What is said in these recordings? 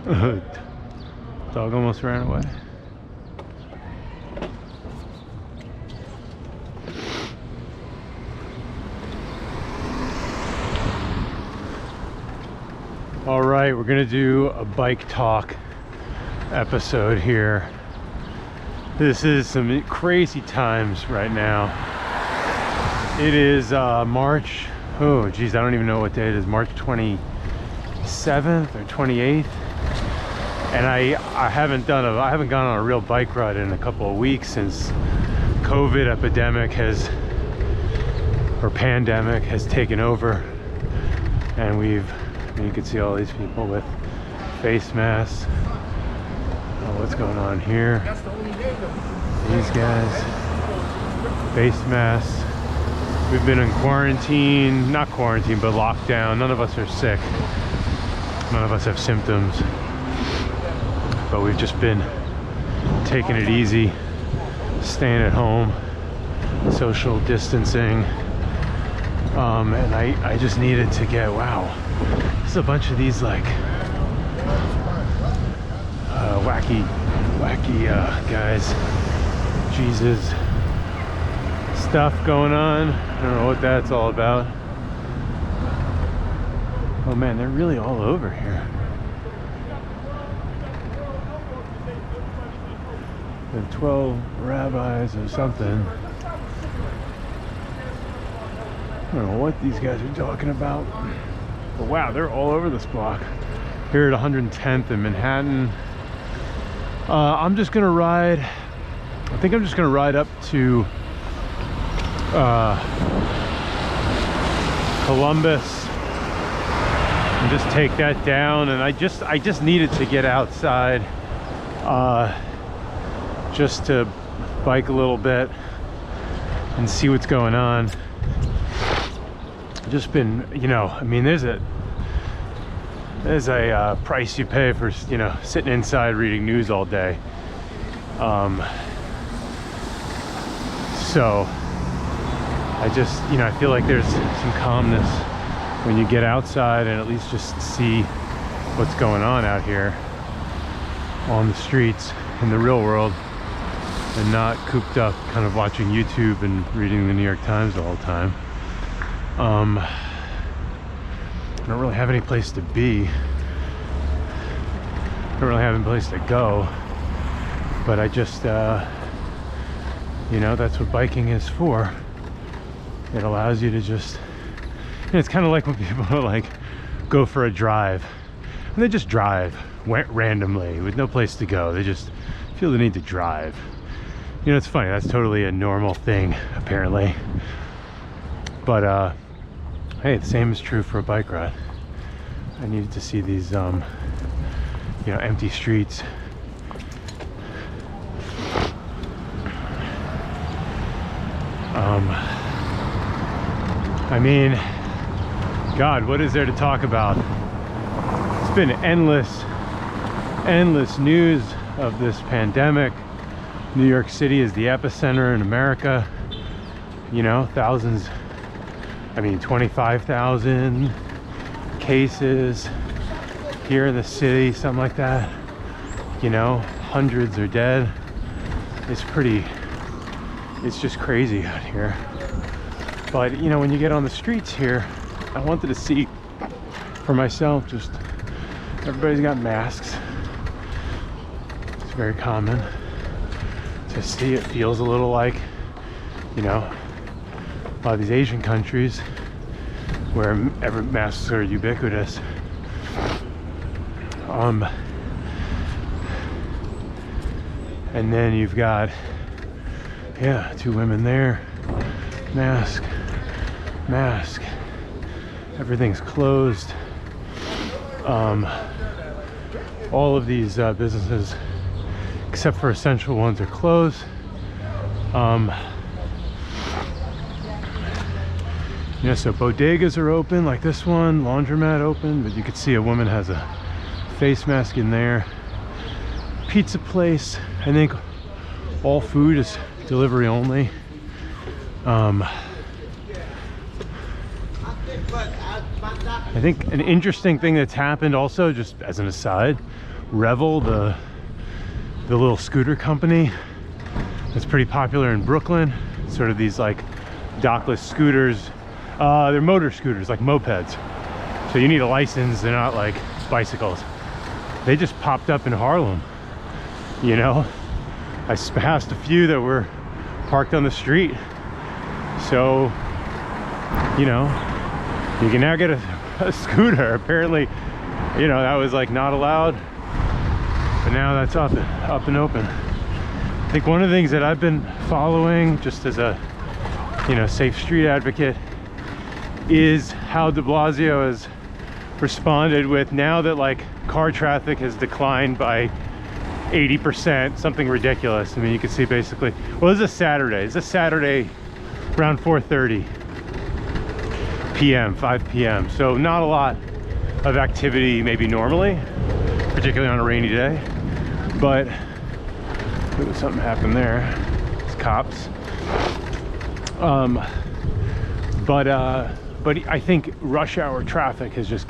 Dog almost ran away. All right, we're gonna do a bike talk episode here. This is some crazy times right now. It is March, oh geez, I don't even know what day it is, March 27th or 28th. And I haven't gone on a real bike ride in a couple of weeks since COVID pandemic has taken over. And you can see all these people with face masks. Oh, what's going on here? These guys, face masks. We've been in quarantine, not quarantine, but lockdown. None of us are sick. None of us have symptoms. But we've just been taking it easy, staying at home, social distancing. And I just needed to get, wow, there's a bunch of these like wacky guys, Jesus stuff going on. I don't know what that's all about. Oh man, they're really all over here. The 12 rabbis or something. I don't know what these guys are talking about. But wow, they're all over this block. Here at 110th in Manhattan. I'm just gonna ride, I think I'm just gonna ride up to Columbus and just take that down. And I just needed to get outside just to bike a little bit and see what's going on. Just been, you know, I mean, there's a price you pay for, you know, sitting inside reading news all day. So I just, you know, I feel like there's some calmness when you get outside and at least just see what's going on out here on the streets in the real world, and not cooped up kind of watching YouTube and reading the New York Times all the time. I don't really have any place to be. I don't really have any place to go. But I just, you know, that's what biking is for. It allows you to just, and it's kind of like when people like go for a drive. And they just drive randomly with no place to go. They just feel the need to drive. You know, it's funny. That's totally a normal thing, apparently. But, hey, the same is true for a bike ride. I needed to see these, you know, empty streets. I mean, God, what is there to talk about? It's been endless news of this pandemic. New York City is the epicenter in America. You know, thousands, I mean 25,000 cases here in the city, something like that. You know, hundreds are dead. It's just crazy out here. But you know, when you get on the streets here, I wanted to see for myself, just everybody's got masks. It's very common to see. It feels a little like, you know, a lot of these Asian countries where masks are ubiquitous. And then you've got, yeah, two women there, mask, everything's closed. All of these businesses, except for essential ones, are closed. Yeah, so bodegas are open, like this one, laundromat open, but you can see a woman has a face mask in there. Pizza place, I think all food is delivery only. I think an interesting thing that's happened also, just as an aside, Revel, the little scooter company that's pretty popular in Brooklyn, sort of these like dockless scooters, they're motor scooters, like mopeds, so you need a license. They're not like bicycles. They just popped up in Harlem, you know. I passed a few that were parked on the street, so you know, you can now get a scooter. Apparently, you know, that was like not allowed, but now that's up and open. I think one of the things that I've been following, just as a, you know, safe street advocate, is how de Blasio has responded with, now that like car traffic has declined by 80%, something ridiculous. I mean, you can see basically, well, this is a Saturday. It's a Saturday around 4:30 p.m., 5 p.m. So not a lot of activity maybe normally, particularly on a rainy day. But look, something happened there. It's cops. But I think rush hour traffic has just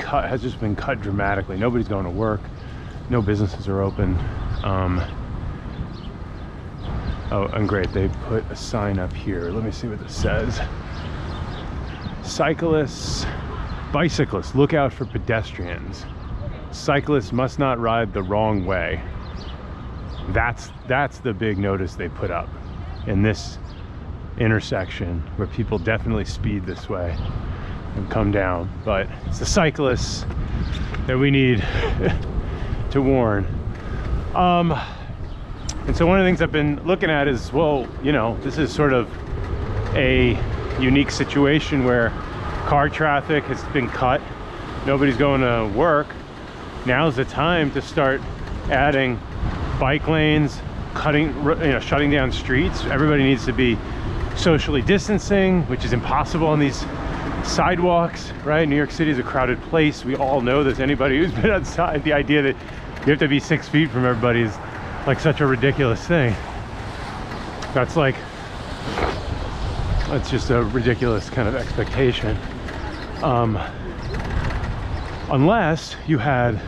been cut dramatically. Nobody's going to work. No businesses are open. Oh, and great, they put a sign up here. Let me see what this says. Bicyclists, look out for pedestrians. Cyclists must not ride the wrong way. That's the big notice they put up in this intersection, where people definitely speed this way and come down. But it's the cyclists that we need to warn. And so one of the things I've been looking at is, well, you know, this is sort of a unique situation where car traffic has been cut. Nobody's going to work. Now's the time to start adding bike lanes, shutting down streets. Everybody needs to be socially distancing, which is impossible on these sidewalks, right? New York City is a crowded place. We all know this. Anybody who's been outside, the idea that you have to be 6 feet from everybody is like such a ridiculous thing. That's just a ridiculous kind of expectation. Unless you had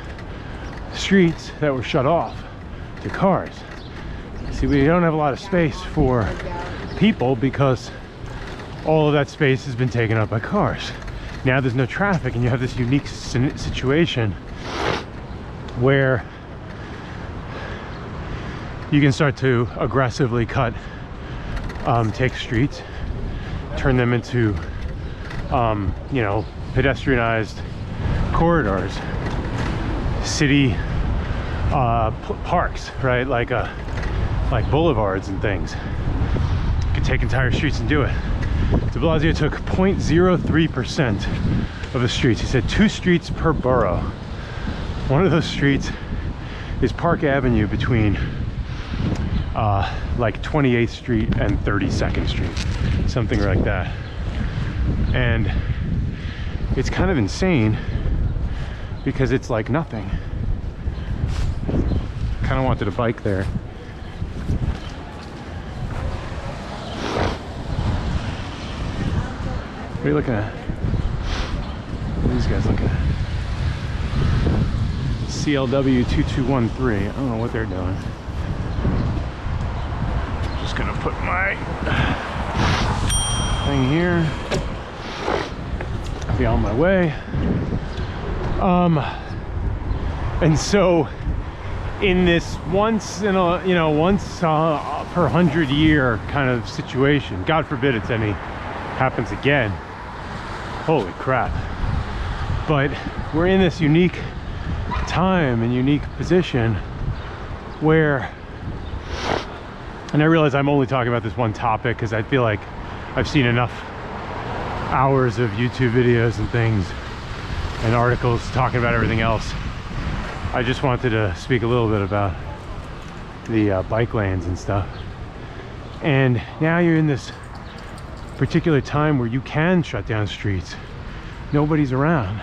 streets that were shut off to cars. See, we don't have a lot of space for people because all of that space has been taken up by cars. Now there's no traffic, and you have this unique situation where you can start to aggressively take streets, turn them into you know, pedestrianized corridors, city parks, right? Like boulevards and things. You could take entire streets and do it. De Blasio took 0.03% of the streets. He said 2 streets per borough. One of those streets is Park Avenue between like 28th Street and 32nd Street, something like that. And it's kind of insane because it's like nothing. Kind of wanted a bike there. What are you looking at? What are these guys looking at? CLW 2213. I don't know what they're doing. Just gonna put my thing here. Be on my way. And so in this once per 100-year kind of situation, God forbid it's happens again, holy crap, but we're in this unique time and unique position where, and I realize I'm only talking about this one topic because I feel like I've seen enough hours of YouTube videos and things and articles talking about everything else. I just wanted to speak a little bit about the bike lanes and stuff. And now you're in this particular time where you can shut down streets. Nobody's around.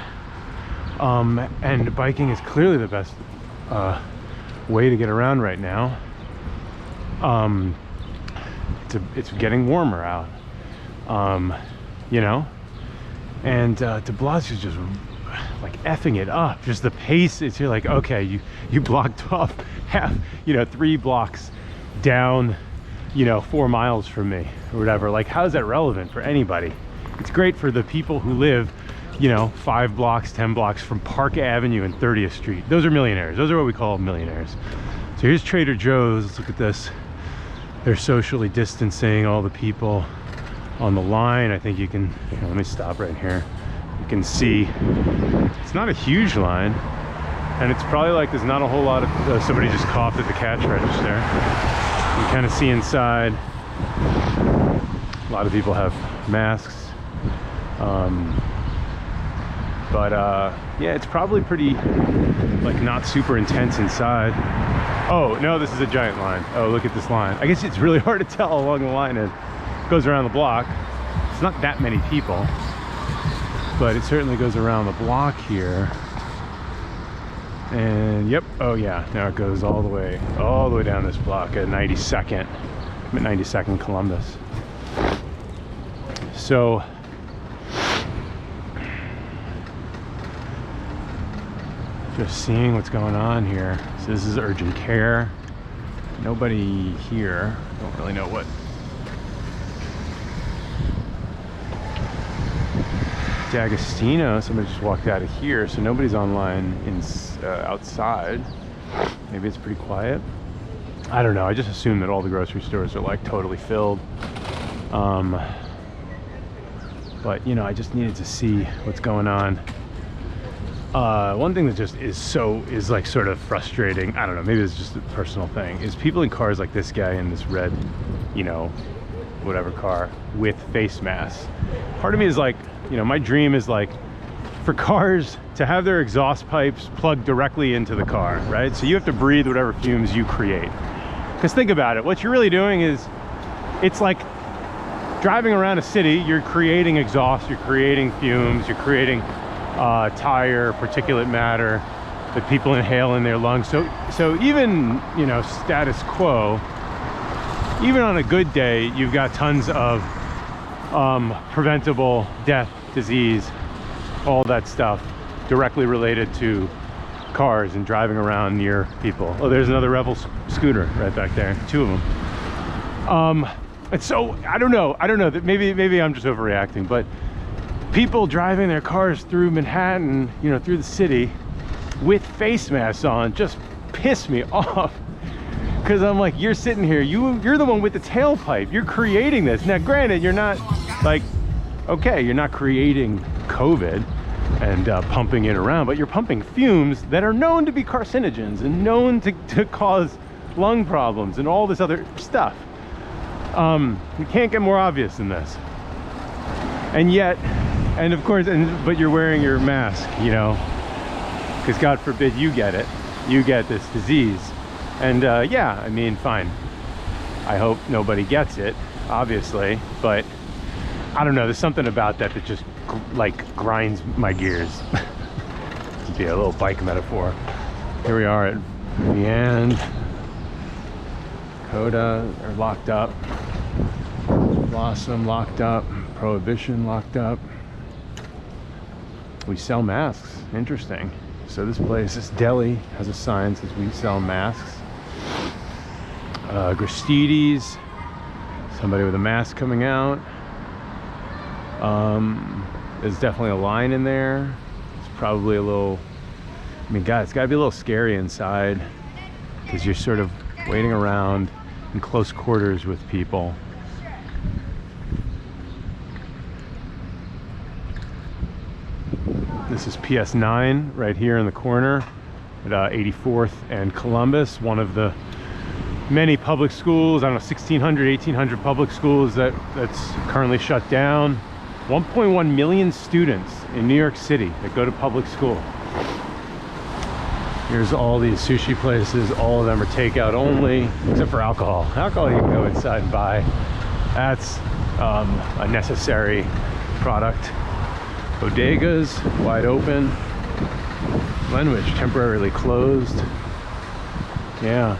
And biking is clearly the best way to get around right now. It's getting warmer out, you know, and de Blasio's just like effing it up. Just the pace is, you're like, okay, you blocked off half, 3 blocks down, 4 miles from me or whatever. Like, how is that relevant for anybody? It's great for the people who live, 5 blocks, 10 blocks from Park Avenue and 30th Street. Those are millionaires. Those are what we call millionaires. So here's Trader Joe's. Let's look at this. They're socially distancing all the people on the line. I think you can, let me stop right here. You can see it's not a huge line, and it's probably like there's not a whole lot of, somebody just coughed at the cash register. You can kind of see inside. A lot of people have masks. Yeah, it's probably pretty, like, not super intense inside. Oh, no, this is a giant line. Oh, look at this line. I guess it's really hard to tell how long the line is. It goes around the block. It's not that many people, but it certainly goes around the block here. And yep, oh yeah, now it goes all the way down this block at 92nd. I'm at 92nd Columbus. So just seeing what's going on here. So this is urgent care. Nobody here. Don't really know what. D'Agostino, somebody just walked out of here, so nobody's online outside. Maybe it's pretty quiet. I don't know. I just assume that all the grocery stores are like totally filled. But I just needed to see what's going on. One thing that just is like sort of frustrating, I don't know, maybe it's just a personal thing, is people in cars like this guy in this red, whatever car with face masks. Part of me is like, my dream is like for cars to have their exhaust pipes plugged directly into the car, right? So you have to breathe whatever fumes you create. Because think about it, what you're really doing is, it's like driving around a city, you're creating exhaust, you're creating fumes, you're creating tire, particulate matter that people inhale in their lungs. So even, status quo, even on a good day, you've got tons of preventable death, disease, all that stuff directly related to cars and driving around near people. Oh, there's another Revel scooter right back there, 2 of them. And so I don't know that maybe I'm just overreacting, but people driving their cars through Manhattan, through the city with face masks on just piss me off. Because I'm like, you're sitting here, you're the one with the tailpipe, you're creating this. Now granted, you're not like, okay, you're not creating COVID and pumping it around, but you're pumping fumes that are known to be carcinogens and known to cause lung problems and all this other stuff. You can't get more obvious than this. And yet, and of course, but you're wearing your mask, because God forbid you get this disease. And yeah, I mean, fine. I hope nobody gets it, obviously, but I don't know, there's something about that just like grinds my gears. To be a little bike metaphor. Here we are at the end. Coda, they're locked up. Blossom locked up. Prohibition locked up. We sell masks. Interesting. So this place, this deli, has a sign that says we sell masks. Gristides, somebody with a mask coming out. There's definitely a line in there. It's probably a little, I mean, God, it's got to be a little scary inside because you're sort of waiting around in close quarters with people. This is PS9 right here in the corner at 84th and Columbus, one of the many public schools, I don't know, 1,600, 1,800 public schools that's currently shut down. 1.1 million students in New York City that go to public school. Here's all these sushi places. All of them are takeout only, except for alcohol. Alcohol you can go inside and buy. That's a necessary product. Bodegas, wide open. Glenwich, temporarily closed. Yeah.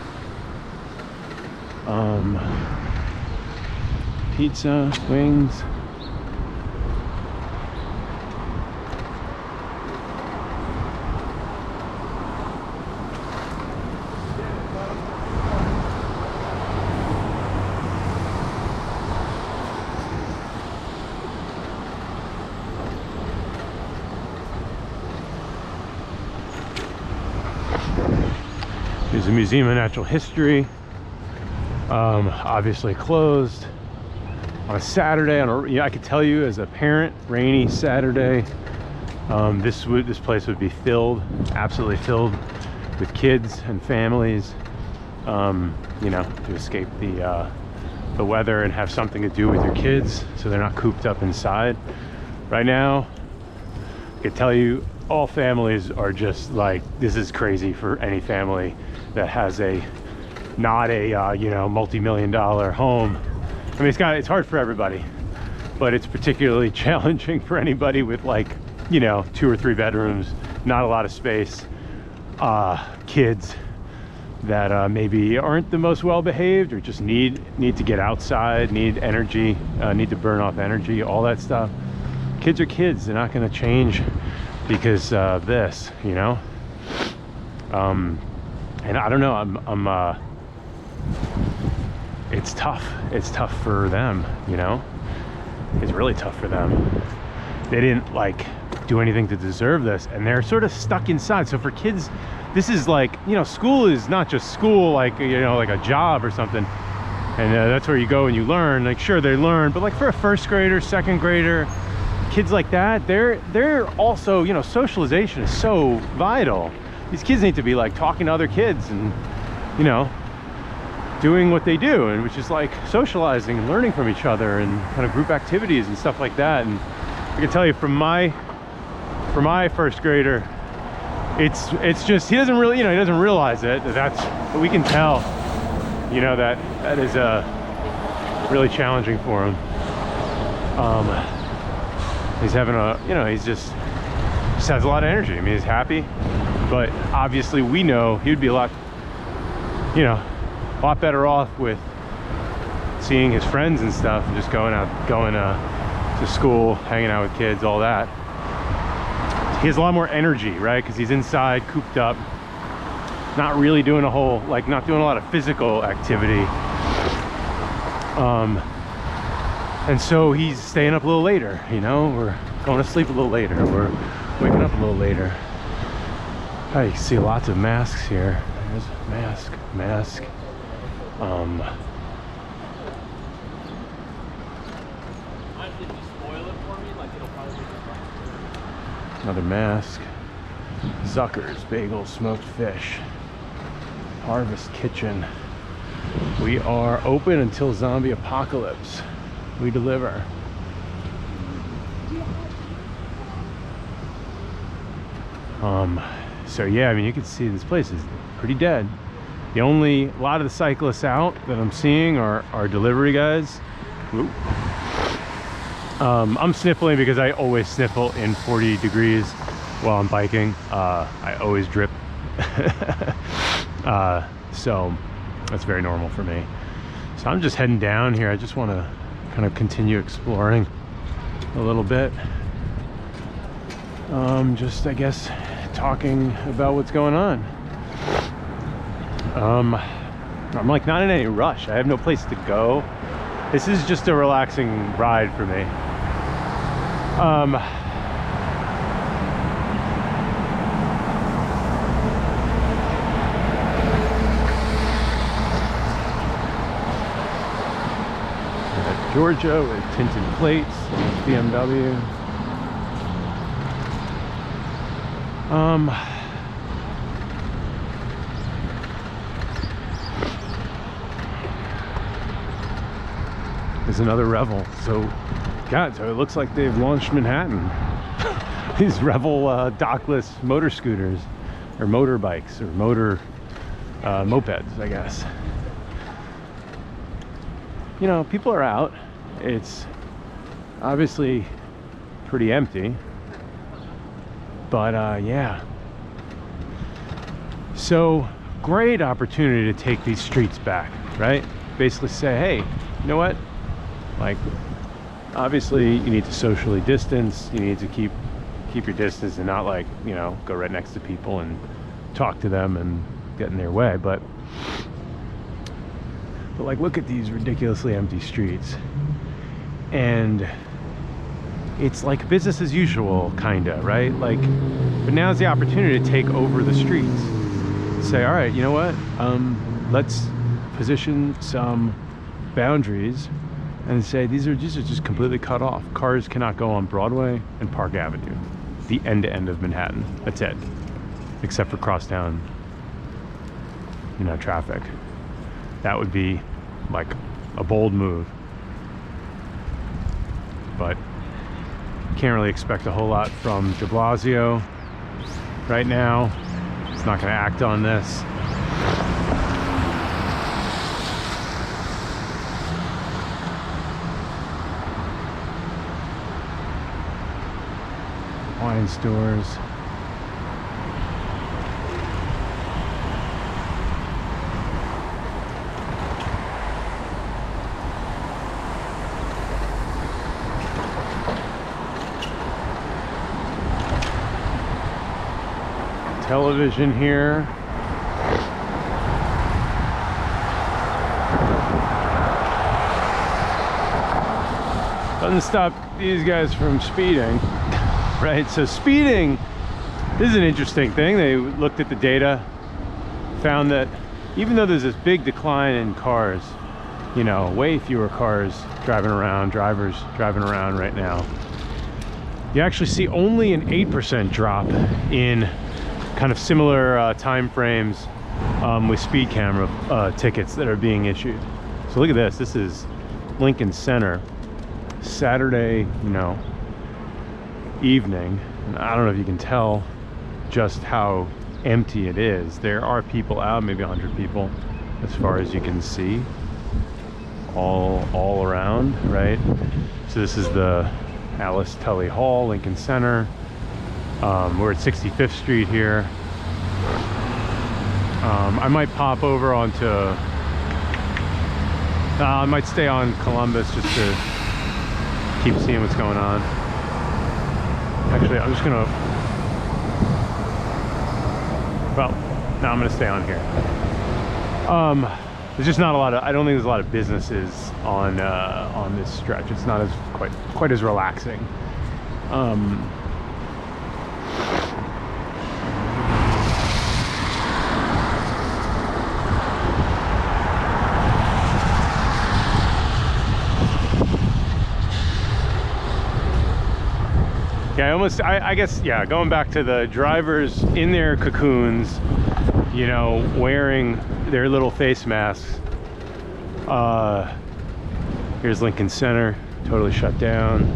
Pizza, wings. There's a Museum of Natural History, obviously closed on a Saturday. I could tell you as a parent, rainy Saturday, this place would be filled, absolutely filled with kids and families, you know, to escape the weather and have something to do with your kids so they're not cooped up inside. Right now, I could tell you all families are just like, this is crazy for any family that has not a you know, multi-million-dollar home. I mean, it's hard for everybody, but it's particularly challenging for anybody with, like, you know, 2 or 3 bedrooms, not a lot of space, kids that maybe aren't the most well behaved or just need to get outside, need energy, need to burn off energy, all that stuff. Kids are kids. They're not going to change because of this, you know. And I don't know, it's tough. It's tough for them, you know. It's really tough for them. They didn't, like, do anything to deserve this, and they're sort of stuck inside. So for kids, this is like, you know, school is not just school, like, you know, like a job or something, and that's where you go and you learn. Like, sure, they learn, but like for a first grader, second grader, kids like that, they're also, you know, socialization is so vital. These kids need to be like talking to other kids and, you know, doing what they do, and which is like socializing and learning from each other and kind of group activities and stuff like that. And I can tell you from my first grader, it's just, he doesn't really, you know, he doesn't realize it, but we can tell, you know, that is really challenging for him. He's having you know, he's just has a lot of energy. I mean, he's happy, but obviously we know he would be a lot, you know, a lot better off with seeing his friends and stuff, and just going to school, hanging out with kids, all that. He has a lot more energy, right? Because he's inside, cooped up, not really doing a whole, like, not doing a lot of physical activity. And so he's staying up a little later, you know, we're going to sleep a little later, we're waking up a little later. Oh, you can see lots of masks here. There's a mask. Another mask. Zucker's Bagel Smoked Fish. Harvest Kitchen. We are open until zombie apocalypse. We deliver. So yeah, I mean, you can see this place is pretty dead. A lot of the cyclists out that I'm seeing are delivery guys. Whoop. I'm sniffling because I always sniffle in 40 degrees while I'm biking. I always drip. So that's very normal for me. So I'm just heading down here. I just want to kind of continue exploring a little bit. Just, I guess, talking about what's going on. I'm like not in any rush. I have no place to go. This is just a relaxing ride for me. Georgia with tinted plates, BMW. There's another Revel. So it looks like they've launched Manhattan. These Revel dockless motor scooters, or motorbikes, or mopeds, I guess. You know, people are out. It's obviously pretty empty, but yeah. So great opportunity to take these streets back, right? Basically say, hey, you know what? Like, obviously you need to socially distance. You need to keep your distance and not, like, you know, go right next to people and talk to them and get in their way. But like, look at these ridiculously empty streets, and it's like business as usual, kinda, right? Like, but now's the opportunity to take over the streets. say, all right, you know what? Let's position some boundaries and say these are just completely cut off. Cars cannot go on Broadway and Park Avenue, the end to end of Manhattan. That's it, except for crosstown, traffic. That would be like a bold move, but can't really expect a whole lot from de Blasio right now. It's not going to act on this. Wine stores. Television here. Doesn't stop these guys from speeding, right? So speeding, this is an interesting thing. They looked at the data, found that even though there's this big decline in cars, way fewer cars drivers driving around right now, you actually see only an 8% drop in kind of similar time frames with speed camera tickets that are being issued. So look at this. This is Lincoln Center, Saturday, evening. And I don't know if you can tell just how empty it is. There are people out, maybe 100 people, as far as you can see, all around, right? So this is the Alice Tully Hall, Lincoln Center. We're at 65th Street here. I might pop over onto, I might stay on Columbus just to keep seeing what's going on. Actually, I'm just gonna, no, I'm gonna stay on here. There's just not a lot of, I don't think there's a lot of businesses on this stretch. It's not as quite as relaxing. Yeah, I guess, yeah, going back to the drivers in their cocoons, wearing their little face masks. Here's Lincoln Center, totally shut down.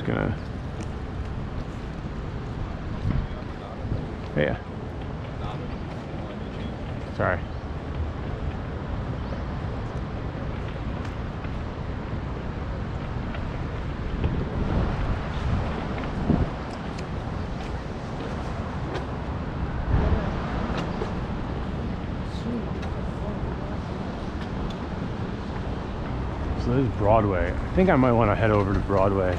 Gonna, yeah, sorry. So this is Broadway. I think I might want to head over to Broadway.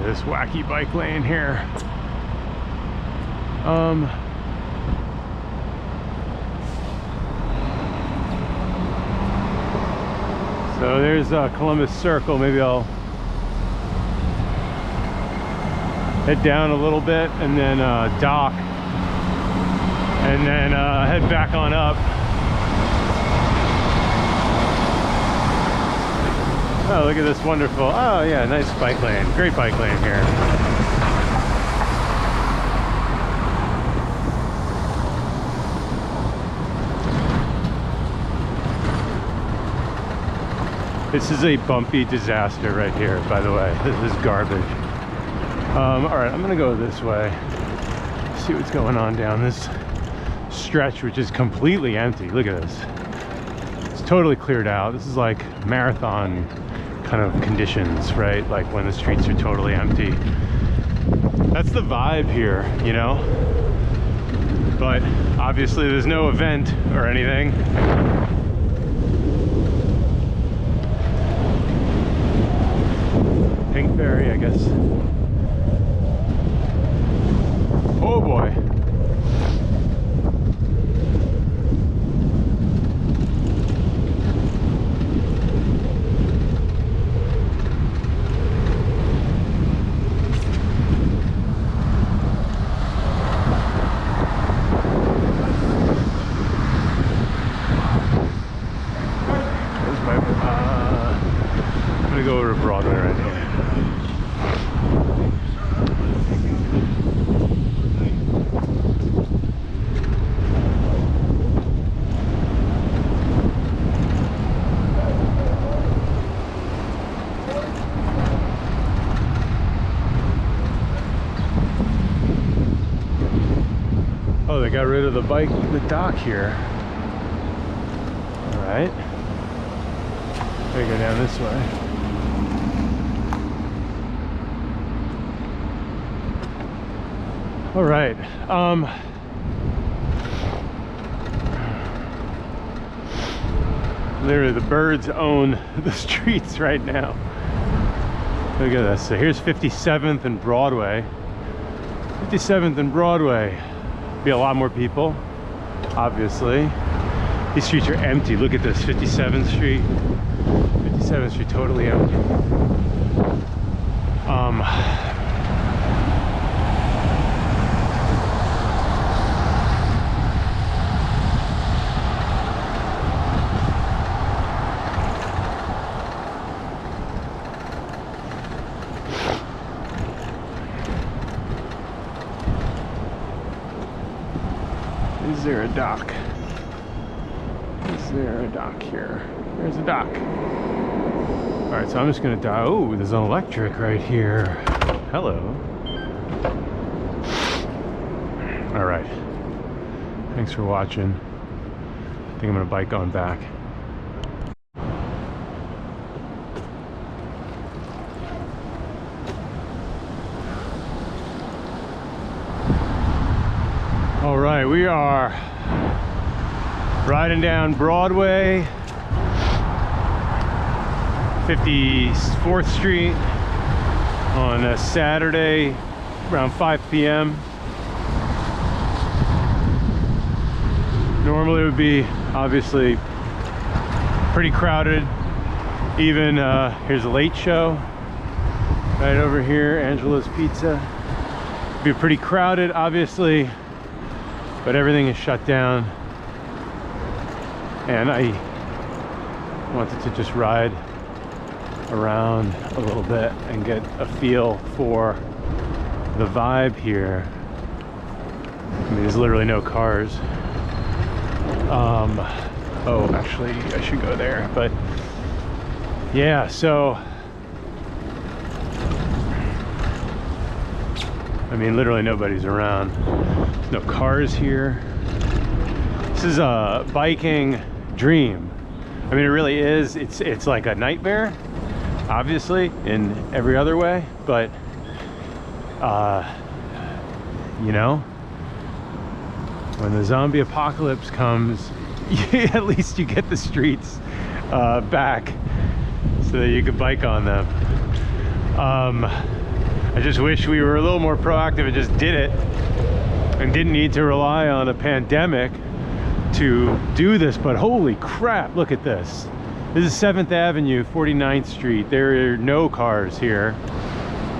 this wacky bike lane here. So there's Columbus Circle. Maybe I'll head down a little bit and then dock, and then head back on up. Oh, look at this wonderful, oh yeah, nice bike lane. Great bike lane here. This is a bumpy disaster right here, by the way. This is garbage. All right, I'm gonna go this way. See what's going on down this stretch, which is completely empty. Look at this. It's totally cleared out. This is like marathon kind of conditions, right? Like when the streets are totally empty. That's the vibe here, you know? But obviously there's no event or anything. Pinkberry, I guess. Oh boy. I'm gonna go over to Broadway right here. Oh, they got rid of the dock here. All right. Gotta go down this way. All right. Literally, the birds own the streets right now. Look at this. So here's 57th and Broadway. 57th and Broadway. Be a lot more people, obviously. These streets are empty. Look at this, 57th Street. 57th Street totally empty. Is there a dock? Is there a dock here? There's a dock. All right, so I'm just gonna die. Oh, there's an electric right here. Hello. All right. Thanks for watching. I think I'm gonna bike on back. All right, we are riding down Broadway, 54th Street on a Saturday around 5 p.m. Normally it would be obviously pretty crowded. Even here's a late show right over here, Angela's Pizza. It'd be pretty crowded, obviously, but everything is shut down. And I wanted to just ride around a little bit and get a feel for the vibe here. I mean, there's literally no cars. Oh, actually, I should go there. But yeah, so I mean, literally nobody's around. There's no cars here. This is a biking dream. I mean, it really is. It's like a nightmare, obviously, in every other way, but you know, when the zombie apocalypse comes, at least you get the streets back so that you can bike on them. I just wish we were a little more proactive and just did it and didn't need to rely on a pandemic to do this. But holy crap, look at this. This is 7th Avenue, 49th Street. There are no cars here.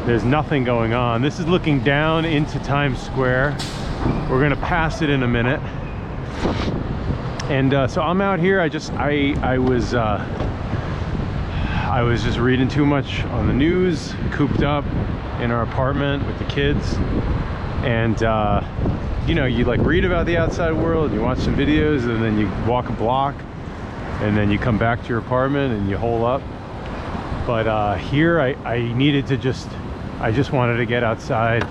There's nothing going on. This is looking down into Times Square. We're gonna pass it in a minute. And so I'm out here. I was just reading too much on the news, cooped up in our apartment with the kids. And you know, you like read about the outside world, you watch some videos, and then you walk a block, and then you come back to your apartment and you hole up. But here I needed to I just wanted to get outside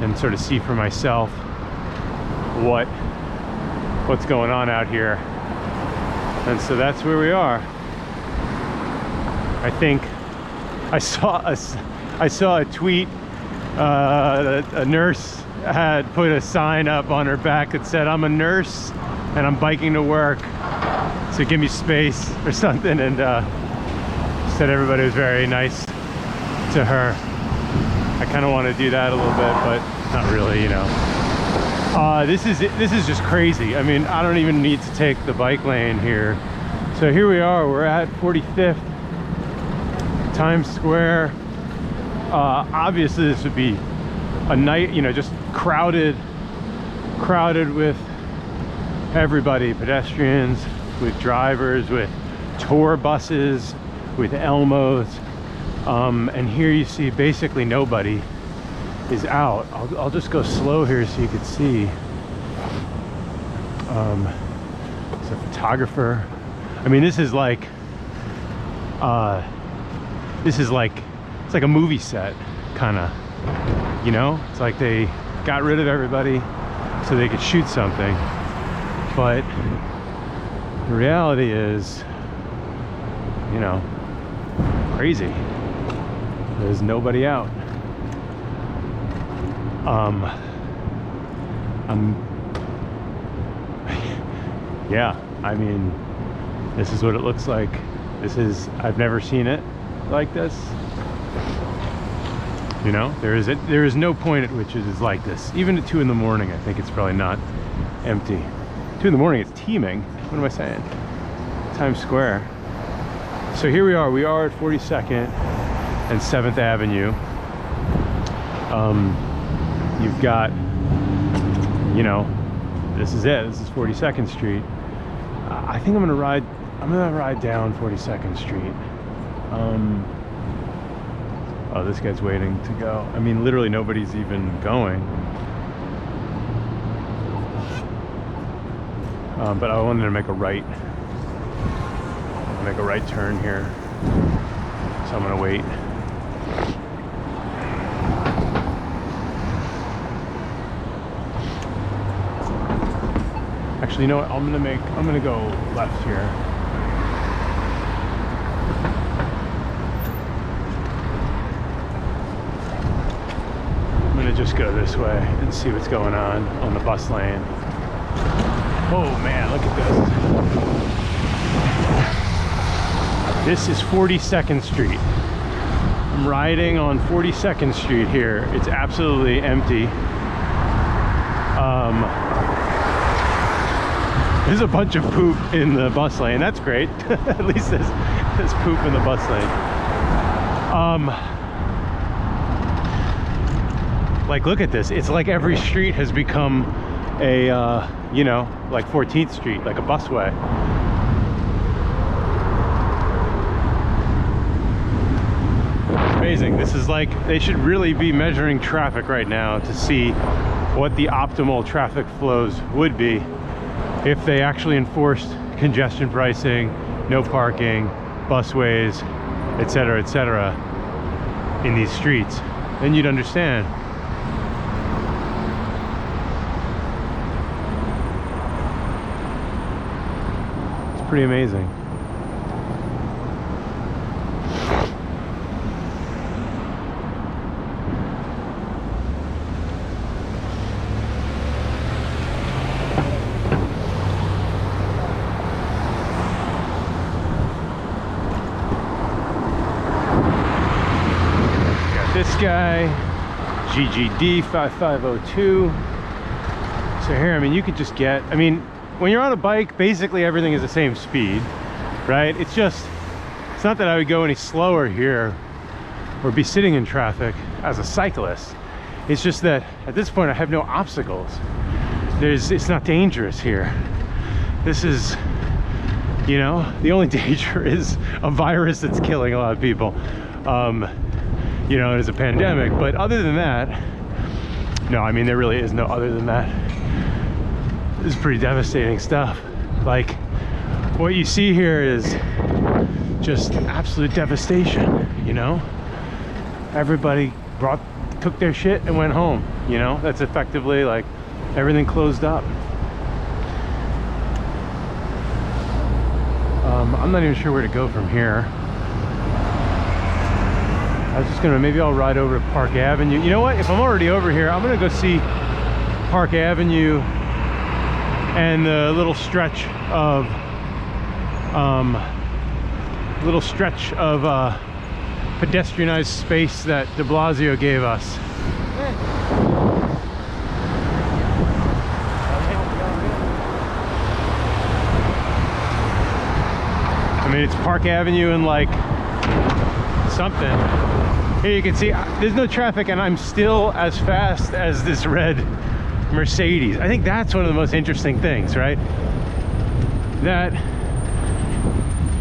and sort of see for myself what's going on out here. And so that's where we are. I think I saw a tweet. A nurse had put a sign up on her back that said, "I'm a nurse and I'm biking to work, so give me space," or something. And said everybody was very nice to her. I kind of want to do that a little bit, but not really, you know. This is just crazy. I mean, I don't even need to take the bike lane here. So here we are. We're at 45th Times Square. Obviously, this would be a night, you know, just crowded with everybody, pedestrians, with drivers, with tour buses, with Elmos. And here you see basically nobody is out. I'll just go slow here so you can see. There's a photographer. I mean, this is like it's like a movie set, kind of, you know? It's like they got rid of everybody so they could shoot something. But the reality is, you know, crazy. There's nobody out. Yeah, I mean, this is what it looks like. I've never seen it like this. You know, there is no point at which it is like this. Even at 2 in the morning, I think it's probably not empty. 2 in the morning, it's teeming. What am I saying? Times Square. So here we are at 42nd and 7th Avenue. You've got, you know, this is it. This is 42nd Street. I think I'm gonna ride down 42nd Street. Oh, this guy's waiting to go. I mean, literally nobody's even going. But I wanted to make a right turn here. So I'm gonna wait. Actually, you know what? I'm gonna go left here. I'm gonna just go this way and see what's going on the bus lane. Oh man, look at this. This is 42nd Street. I'm riding on 42nd Street here. It's absolutely empty. There's a bunch of poop in the bus lane. That's great. At least there's poop in the bus lane. Like, look at this. It's like every street has become a, you know, like 14th Street, like a busway. It's amazing. This is like, they should really be measuring traffic right now to see what the optimal traffic flows would be if they actually enforced congestion pricing, no parking, busways, etc., in these streets. Then you'd understand. It's pretty amazing. This guy GGD 5502. So here, I mean, you could just get, I mean, when you're on a bike, basically everything is the same speed, right? It's just, it's not that I would go any slower here or be sitting in traffic as a cyclist. It's just that at this point I have no obstacles. It's not dangerous here. This is, you know, the only danger is a virus that's killing a lot of people. You know, there's a pandemic, but other than that, no, I mean, there really is no other than that. This is pretty devastating stuff. Like, what you see here is just absolute devastation, you know? Everybody took their shit and went home, you know? That's effectively like everything closed up. I'm not even sure where to go from here. I was just gonna, maybe I'll ride over to Park Avenue. You know what? If I'm already over here, I'm gonna go see Park Avenue and the little stretch of pedestrianized space that de Blasio gave us. I mean, it's Park Avenue and like something. Here you can see there's no traffic and I'm still as fast as this red Mercedes. I think that's one of the most interesting things, right? That,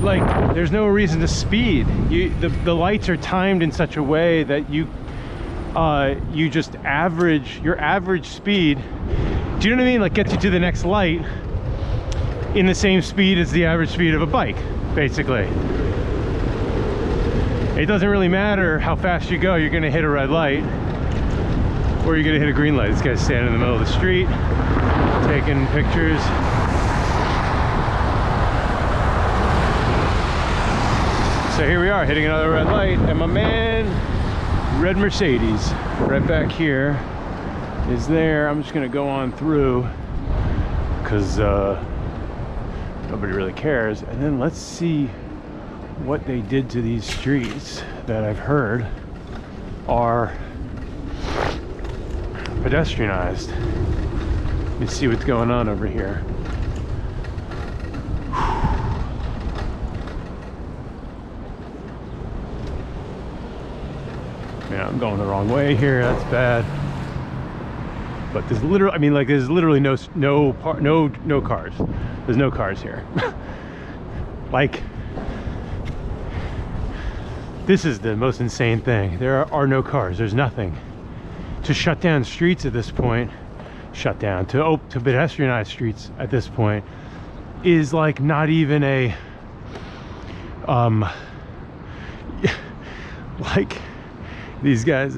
like, there's no reason to speed. The lights are timed in such a way that you just average your average speed. Do you know what I mean? Like, gets you to the next light in the same speed as the average speed of a bike, basically. It doesn't really matter how fast you go, you're gonna hit a red light or you're gonna hit a green light. This guy's standing in the middle of the street, taking pictures. So here we are, hitting another red light, and my man, red Mercedes, right back here, is there. I'm just gonna go on through, because nobody really cares. And then let's see what they did to these streets that I've heard are pedestrianized. Let me see what's going on over here. Yeah, I'm going the wrong way here. That's bad. But there's literally, I mean, like, there's literally no cars. There's no cars here. Like, this is the most insane thing. There are no cars. There's nothing. To shut down streets at this point, to pedestrianize streets at this point is like not even a like these guys.